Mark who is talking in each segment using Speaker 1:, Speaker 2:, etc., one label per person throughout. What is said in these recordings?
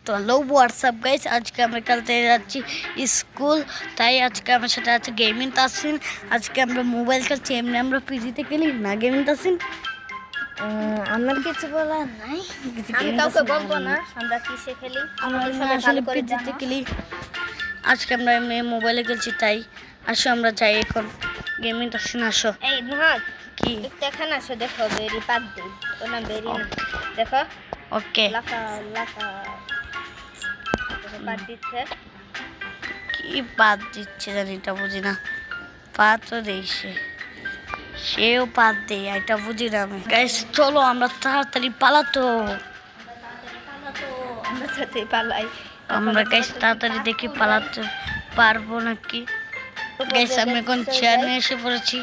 Speaker 1: তো hello WhatsApp guys, আজকে আমরা খেলতে যাচ্ছি স্কুল। তাই আজকে আমার সাথে আছে গেমিং তাসিন। আজকে আমরা মোবাইল খেলছি, এমনি আমরা পিজিতে খেলি না। গেমিং তাসিন,
Speaker 2: আমার কিছু বলার নাই, আমি কাউকে বলবো না আমরা কিসে খেলি।
Speaker 1: আমরা আসলে পিজিতে খেলি। আজকে আমরা এমনি মোবাইলে খেলছি, তাই আসো আমরা যাই এখন। গেমিং তাসিন আসো।
Speaker 2: এই নুহাদ
Speaker 1: কি
Speaker 2: একটু এখানে আসো, দেখো বেরি পাত দিই। ওর নাম বেরি না, দেখো
Speaker 1: ওকে
Speaker 2: লাফা লাফা পাত দিচ্ছে।
Speaker 1: কি পাত দিচ্ছে জানি, এটা বুঝি না। পাত তো দিয়েছে, সেও পাত দেয়, এটা বুঝি না আমি। গাইস চলো আমরা তাড়াতাড়ি পালাতো।
Speaker 2: আমরা সাথে পালাই।
Speaker 1: আমরা গাইস তাড়াতাড়ি দেখি পালাতে পারবো নাকি। গাইস আমি এখন চেয়ার নিয়ে এসে পড়েছি।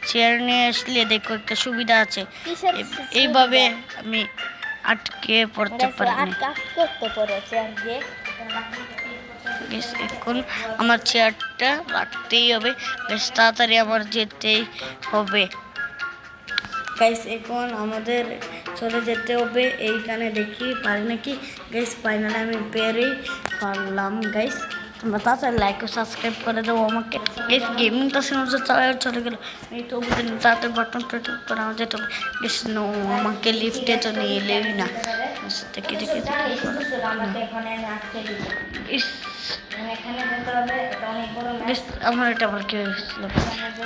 Speaker 1: চেয়ার নিয়ে আসলে দেখো একটা সুবিধা আছে, এইভাবে আমি আটকে পড়তে পারি না।
Speaker 2: করতে পড়েছে আর যে
Speaker 1: এখন আমার চেয়ারটা রাখতেই হবে। বেশ তাড়াতাড়ি আমার যেতেই হবে। গাইস এখন আমাদের চলে যেতে হবে। এইখানে দেখি পারি নাকি। গাইস ফাইনালি আমি পেরেই পারলাম। গাইস তোমরা তাড়াতাড়ি লাইক ও সাবস্ক্রাইব করে দেবো আমাকে। গাইস গেমিং তাসিন চলে গেল। এই তো বুঝিনি, তাড়াতাড়ি বাটন প্রেস করে আমার যেতে হবে। গাইস নো, আমাকে লিফটে তো নিয়ে এলেই না। দেখি দেখি আমার এটা আবার কি হয়েছিল,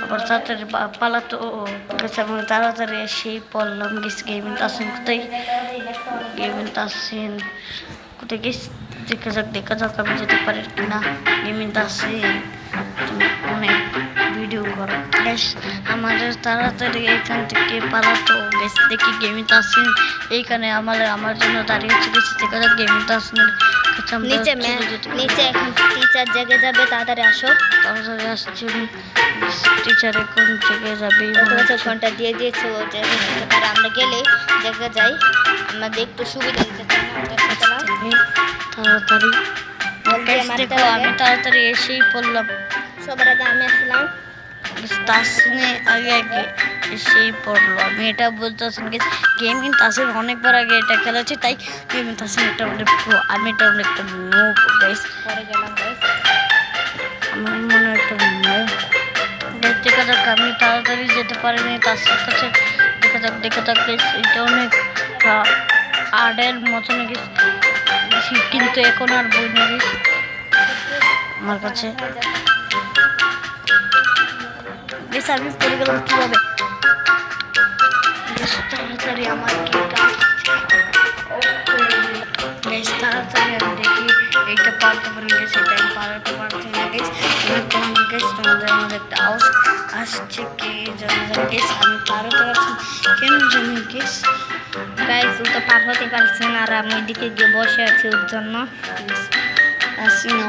Speaker 1: আবার তাড়াতাড়ি পালাতো গেছে। আমি তাড়াতাড়ি এসেই পড়লাম। গেছি গেমিং তাসিন কোথায়, গেমিং তাসিন কোথায় গেছ, দেখা যাক আমি যেতে পারি কিনা। গেমিং তাসিন তুমি অনেক ভিডিও করো। বেশ আমাদের তাড়াতাড়ি এখান থেকে পালাতো। বেশ দেখি গেমিং তাসিন এইখানে আমার জন্য দাঁড়িয়েছে। গেছি দেখা যাক গেমিং তাসিনের
Speaker 2: নিচে এখন টিচার জেগে যাবে, তাড়াতাড়ি আসো।
Speaker 1: তাড়াতাড়ি আসছি, টিচার এখন জেগে যাবে।
Speaker 2: ঘন্টা দিয়ে দিয়েছে, ও জেগে যেতে পারে। আমরা গেলে জেগে যাই, আমাদের একটু সুবিধা দিতে চাই না।
Speaker 1: তাড়াতাড়ি দেখো আমি তাড়াতাড়ি এসেই পড়লাম।
Speaker 2: সবার আগে আমি আসলাম,
Speaker 1: তাসিনে আগে আগে এসেই পড়লো। আমি এটা বলতেছি গেমিং তাসিন অনেকবার আগে এটা খেলেছি, তাই গেমিং তাসিন এটা অনেক প্রো, আমি এটা অনেকটা নোব। গাইস
Speaker 2: পরে গেলাম গাইস,
Speaker 1: আমার মনে হয় একটা নোব। দেখা যাক, আমি তাড়াতাড়ি যেতে পারিনি তাসির কাছে। দেখা যাক গাইস, এটা অনেক হার্ডের মতন গেছে, কিন্তু এখন আর বই নিয়ে গেছি আমার কাছে। বেশ আমি পড়ে গেলাম কিভাবে। বেশ তাড়াতাড়ি আমার কি বেশ তাড়াতাড়ি আমি দেখি এইটা পারতে পারি। গেছে এটা আমি পারতে পারছি না। গেছ অনেক কম গেছ, তোমাদের মধ্যে একটা আওয়াজ আসছে কে জানি। গেছ আমি পারতে পারছি কেন জানি। গেছ
Speaker 2: গাইস ও তো পার হতে পারছে না, আর আমি ওইদিকে গিয়ে বসে আছি ওর জন্য।
Speaker 1: আসি না,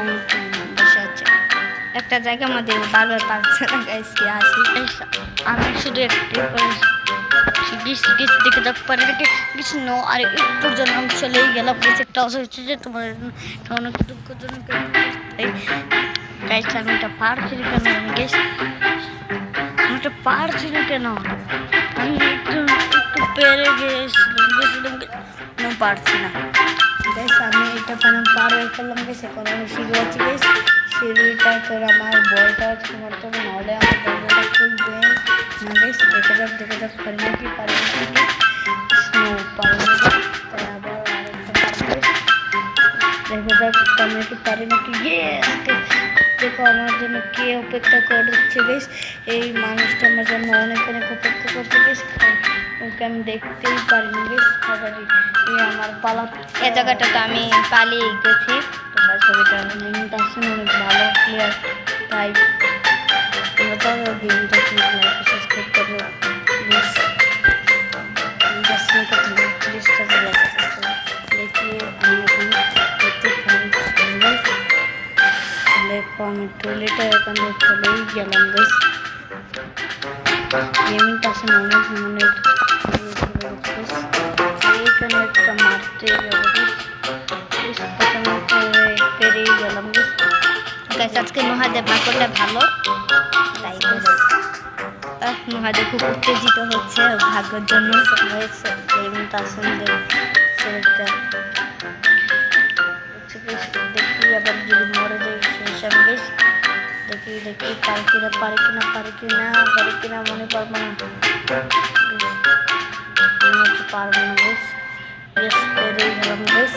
Speaker 1: বসে আছে
Speaker 2: একটা জায়গার মধ্যে বারবার পারছে না। গাইস কি আসি,
Speaker 1: আমি শুধু একটু দেখে দেখতে পারি নাকি কিছু নো। আর একটুর জন্য আমি চলেই গেলাম। কিছু একটা অবস্থা হচ্ছে যে তোমার অনেক দুঃখজনক। গাইস আমি এটা পারছি না কেন, আমি গেস আমি এটা পারছি না কেন। আমি একটু পেরে গেছিলাম পারছি না। গাইস আমি এটা পার হয়ে করলাম। গেছে এখন আমি সিঁড়ি আছি। গেস সিঁড়িটা করে আমার বলটা মারতে হবে, নাহলে আমার দরজাটা খুলবে না। গেস দেখা যাক পারি নাকি পারি নাকি। পারি না, তাই আবার আরেকটা দেখা যাক আমি কি পারি নাকি। গেস দেখো আমার জন্য কে অপেক্ষা করছে। বেশ এই মানুষটা আমার জন্য অনেক অপেক্ষা করছে। বেশ ওকে আমি দেখতেই পারিনি। বেশ তাড়াতাড়ি আমার পালা।
Speaker 2: এই জায়গাটা তো আমি পালিয়ে গেছি, তোমরা ছবি
Speaker 1: গেমিং তাসিন অনেক ভালো প্লেয়ার, তাই তোমরা তো গেমিং তাসিন লাইক সাবস্ক্রাইব করো প্লিজ। দেখি আমি এখন দেখতে পারি। দেখো আমি টয়লেটে এখান থেকে চলেই গেলাম। বেশ গেমিং তাসিন অনেক এইখানে একটা মারতে যাবো। পেরেই গেলাম।
Speaker 2: গাইস আজকে মহাদেব ভাগ্যটা ভালো, তাই মহাদেব খুব উত্তেজিত হচ্ছে ভাগ্যের জন্য।
Speaker 1: হয়েছে গেমিং তাসিনদের শরীরটা দেখি পারি কিনা মনে পারবো না, মনে হচ্ছে পারবো না গাইস। বেশ পেরেই গেলাম গাইস,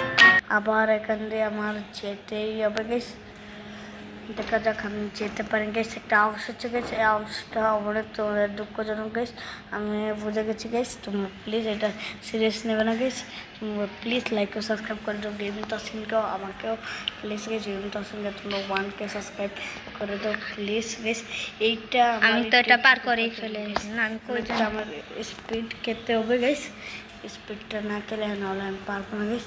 Speaker 1: আবার এখান দিয়ে আমার যেতেই হবে গাইস। দেখা যাক আমি যেতে পারি গাইস। একটা আওয়াজ হচ্ছে গাইস, এই আওয়াজটা অনেক তোমাদের দুঃখজনক গাইস, আমি বুঝে গেছি গাইস। তোমরা প্লিজ এটা সিরিয়াস নেবে না গাইস, তোমরা প্লিজ লাইক ও সাবস্ক্রাইব করে দাও। গেমিং তাসিনকেও আমাকেও প্লিজ গাইস, গেমিং তাসিনকে তোমরা 1K সাবস্ক্রাইব করে দাও প্লিজ গাইস। এইটা
Speaker 2: আমি তো এটা পার করেই ফেলে না, আমি কই
Speaker 1: এটা আমার স্পিড খেতে হবে গাইস, স্পিডটা না খেলে নাহলে আমি পারবো না গাইস।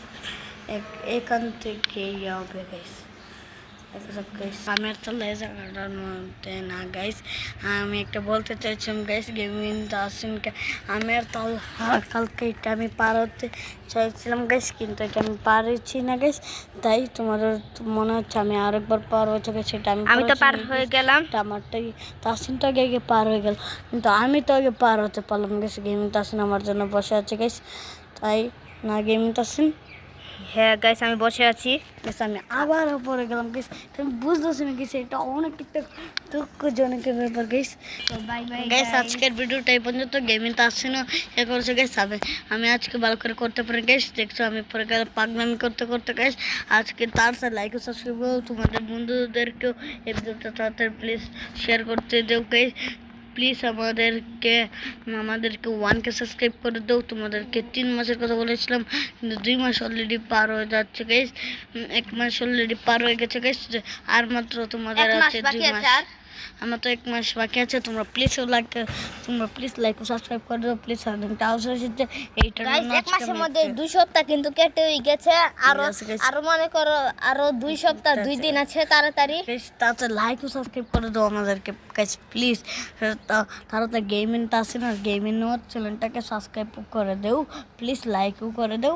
Speaker 1: এখান থেকেই হবে গাইস। আমি একটা জায়গাটার মধ্যে না গাইস, আমি একটা বলতে চাইছিলাম গাইস, গেমিং তাসিনকে আমি আর কালকে এটা আমি পার হতে চাইছিলাম গাইস, কিন্তু এটা আমি পারছি না গাইস। তাই তোমাদের মনে হচ্ছে আমি আরেকবার পার হয়েছে গেছি, এটা
Speaker 2: আমি তো পার হয়ে গেলাম।
Speaker 1: আমারটাই তাসিনটা আগে পার হয়ে গেল, কিন্তু আমি তো আগে পার হতে পারলাম গেছি। গেমিং তাসিন আমার জন্য বসে আছে গাইস, তাই না গেমিং তাসিন।
Speaker 2: হ্যাঁ গাইস, আমি বসে আছি।
Speaker 1: আমি আবার পরে গেলাম গেস, আমি বুঝতেছি না গেছি, এটা অনেক একটা দুঃখজনকের ব্যাপার গেস।
Speaker 2: তো বাই বাই
Speaker 1: গাইস, আজকের ভিডিওটা এই পর্যন্ত। গেমিং তো আসছে না এ করছে গেস, আমি আজকে ভালো করে করতে পারি গেস। দেখছো আমি পরে গেলে পাগলামি করতে করতে গেস। আজকে তার সাথে লাইক ও সাবস্ক্রাইব করো, তোমাদের বন্ধুদেরকেও এই ভিডিওটা তাড়াতাড়ি প্লিজ শেয়ার করতে দেও গাইস। প্লিজ আমাদেরকে 1K সাবস্ক্রাইব করে দাও। তোমাদেরকে 3 মাসের কথা বলেছিলাম, কিন্তু 2 মাস অলরেডি পার হয়ে যাচ্ছে গাইস। 1 মাস অলরেডি পার হয়ে গেছে গাইস, আর মাত্র তোমাদের আছে 2 মাস। আমার তো 1 মাস বাকি আছে। তোমরা প্লিজ লাইক ও সাবস্ক্রাইব করে দাও প্লিজ। একটা আওয়াজ হচ্ছে এইটার
Speaker 2: গাইস,
Speaker 1: জন্য
Speaker 2: 1 মাসের মধ্যে 2 সপ্তাহ কিন্তু কেটে গেছে, আরো মনে করো আরো 2 সপ্তাহ 2 দিন আছে। তাড়াতাড়ি
Speaker 1: লাইক ও সাবস্ক্রাইব করে দাও আমাদেরকে গাইস প্লিজ। তাড়াতাড়ি গেমিং চ্যানেলটাকে সাবস্ক্রাইব করে দাও প্লিজ, লাইকও করে দাও।